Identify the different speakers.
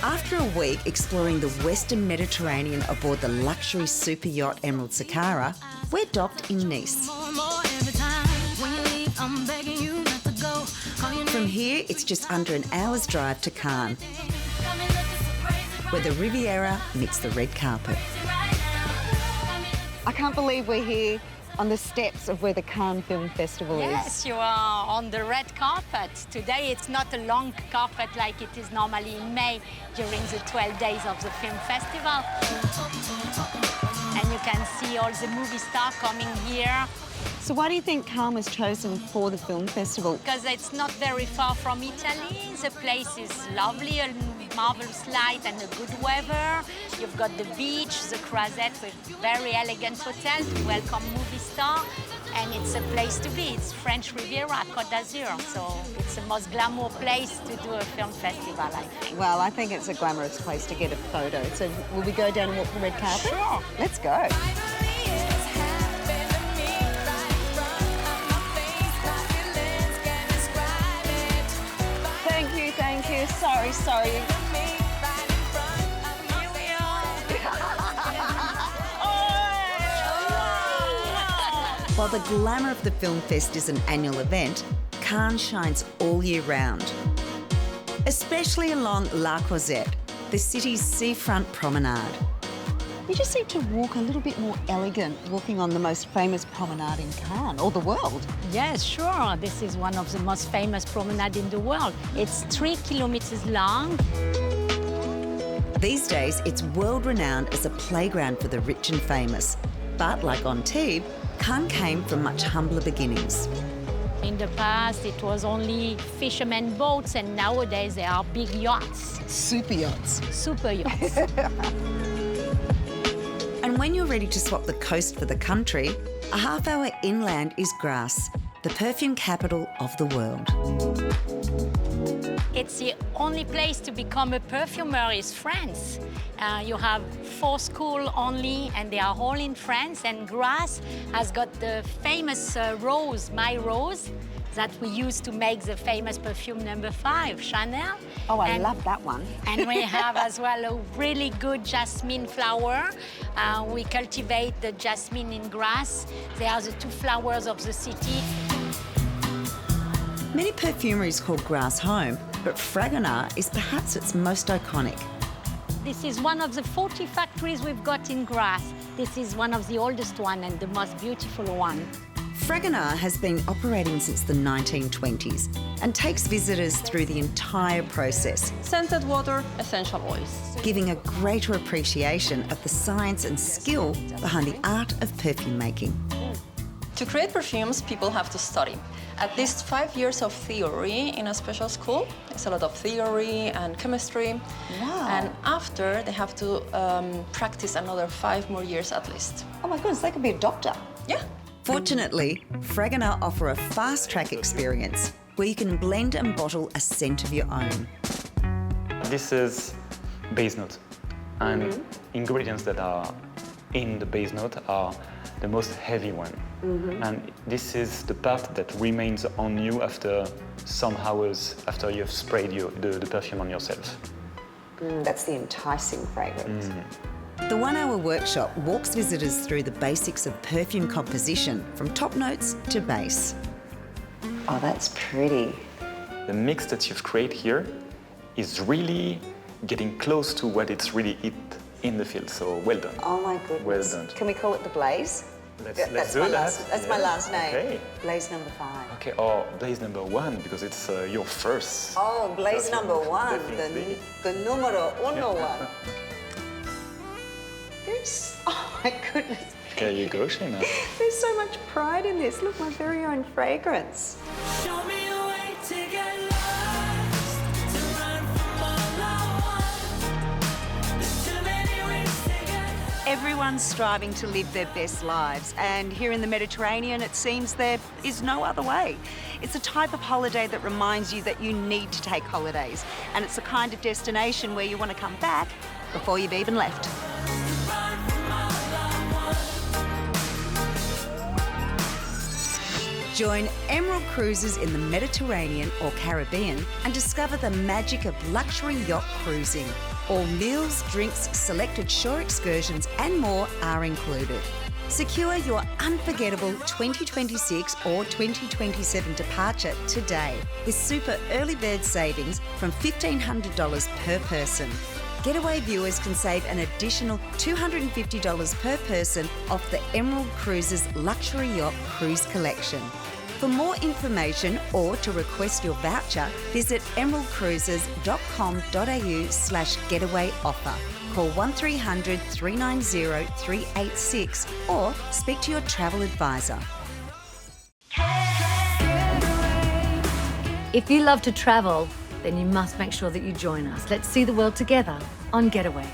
Speaker 1: After a week exploring the Western Mediterranean aboard the luxury super yacht Emerald Sakara, we're docked in Nice. From here, it's just under an hour's drive to Cannes, where the Riviera meets the red carpet. I can't believe we're here on the steps of where the Cannes Film Festival is.
Speaker 2: Yes, you are on the red carpet. Today it's not a long carpet like it is normally in May during the 12 days of the film festival. And you can see all the movie stars coming here.
Speaker 1: So why do you think Cannes was chosen for the film festival?
Speaker 2: Because it's not very far from Italy. The place is lovely, a marvelous light and a good weather. You've got the beach, the Croisette with very elegant hotels, welcome movie star, and it's a place to be. It's French Riviera, Côte d'Azur, so it's the most glamour place to do a film festival, I think.
Speaker 1: Well, I think it's a glamorous place to get a photo. So will we go down and walk the red carpet?
Speaker 2: Sure.
Speaker 1: Let's go. Thank you. Sorry. While the glamour of the film fest is an annual event, Cannes shines all year round. Especially along La Croisette, the city's seafront promenade. You just seem to walk a little bit more elegant walking on the most famous promenade in Cannes, or the world.
Speaker 2: Yes, sure. This is one of the most famous promenades in the world. It's 3 kilometers long.
Speaker 1: These days, it's world-renowned as a playground for the rich and famous. But like Antibes, Cannes came from much humbler beginnings.
Speaker 2: In the past, it was only fishermen boats, and nowadays there are big yachts.
Speaker 1: Super yachts.
Speaker 2: Super yachts.
Speaker 1: And when you're ready to swap the coast for the country, a half-hour inland is Grasse, the perfume capital of the world.
Speaker 2: It's the only place to become a perfumer is France. You have 4 schools only, and they are all in France. And Grasse has got the famous rose, my rose, that we use to make the famous perfume number 5, Chanel.
Speaker 1: Oh, I love that one.
Speaker 2: And we have as well a really good jasmine flower. We cultivate the jasmine in Grasse. They are the 2 flowers of the city.
Speaker 1: Many perfumeries call Grasse home, but Fragonard is perhaps its most iconic.
Speaker 2: This is one of the 40 factories we've got in Grasse. This is one of the oldest one and the most beautiful one.
Speaker 1: Fragonard has been operating since the 1920s and takes visitors through the entire process.
Speaker 3: Scented water, essential oils.
Speaker 1: Giving a greater appreciation of the science and skill behind the art of perfume making.
Speaker 3: To create perfumes, people have to study. At least 5 years of theory in a special school. It's a lot of theory and chemistry.
Speaker 1: Wow.
Speaker 3: And after, they have to practice another 5 more years at least.
Speaker 1: Oh my goodness, they could be a doctor.
Speaker 3: Yeah.
Speaker 1: Fortunately, Fragonard offer a fast-track experience where you can blend and bottle a scent of your own.
Speaker 4: This is base note, and ingredients that are in the base note are the most heavy one. And this is the part that remains on you after some hours after you've sprayed the perfume on yourself.
Speaker 1: That's the enticing fragrance. The 1-hour workshop walks visitors through the basics of perfume composition, from top notes to base. Oh, that's pretty.
Speaker 4: The mix that you've created here is really getting close to what it's really in the field, so well done.
Speaker 1: Oh my goodness.
Speaker 4: Well done.
Speaker 1: Can we call it the Blaze?
Speaker 4: Let's do that.
Speaker 1: That's my last name.
Speaker 4: Okay.
Speaker 1: Blaze number 5.
Speaker 4: Okay, or Blaze number 1, because it's your first.
Speaker 1: Oh, Blaze
Speaker 4: perfume,
Speaker 1: number 1,
Speaker 4: definitely.
Speaker 1: the numero uno one. Oh my goodness.
Speaker 4: There you go, Shayna.
Speaker 1: There's so much pride in this. Look, my very own fragrance.
Speaker 5: Show me a way to get lost, to run from all I want. There's too many ways to get.
Speaker 1: Everyone's striving to live their best lives, and here in the Mediterranean, it seems there is no other way. It's a type of holiday that reminds you that you need to take holidays, and it's the kind of destination where you want to come back before you've even left. Join Emerald Cruises in the Mediterranean or Caribbean and discover the magic of luxury yacht cruising. All meals, drinks, selected shore excursions and more are included. Secure your unforgettable 2026 or 2027 departure today with super early bird savings from $1,500 per person. Getaway viewers can save an additional $250 per person off the Emerald Cruises Luxury Yacht Cruise Collection. For more information or to request your voucher, visit emeraldcruises.com.au/getaway offer. Call 1300 390 386 or speak to your travel advisor.
Speaker 6: If you love to travel, then you must make sure that you join us. Let's see the world together on Getaway.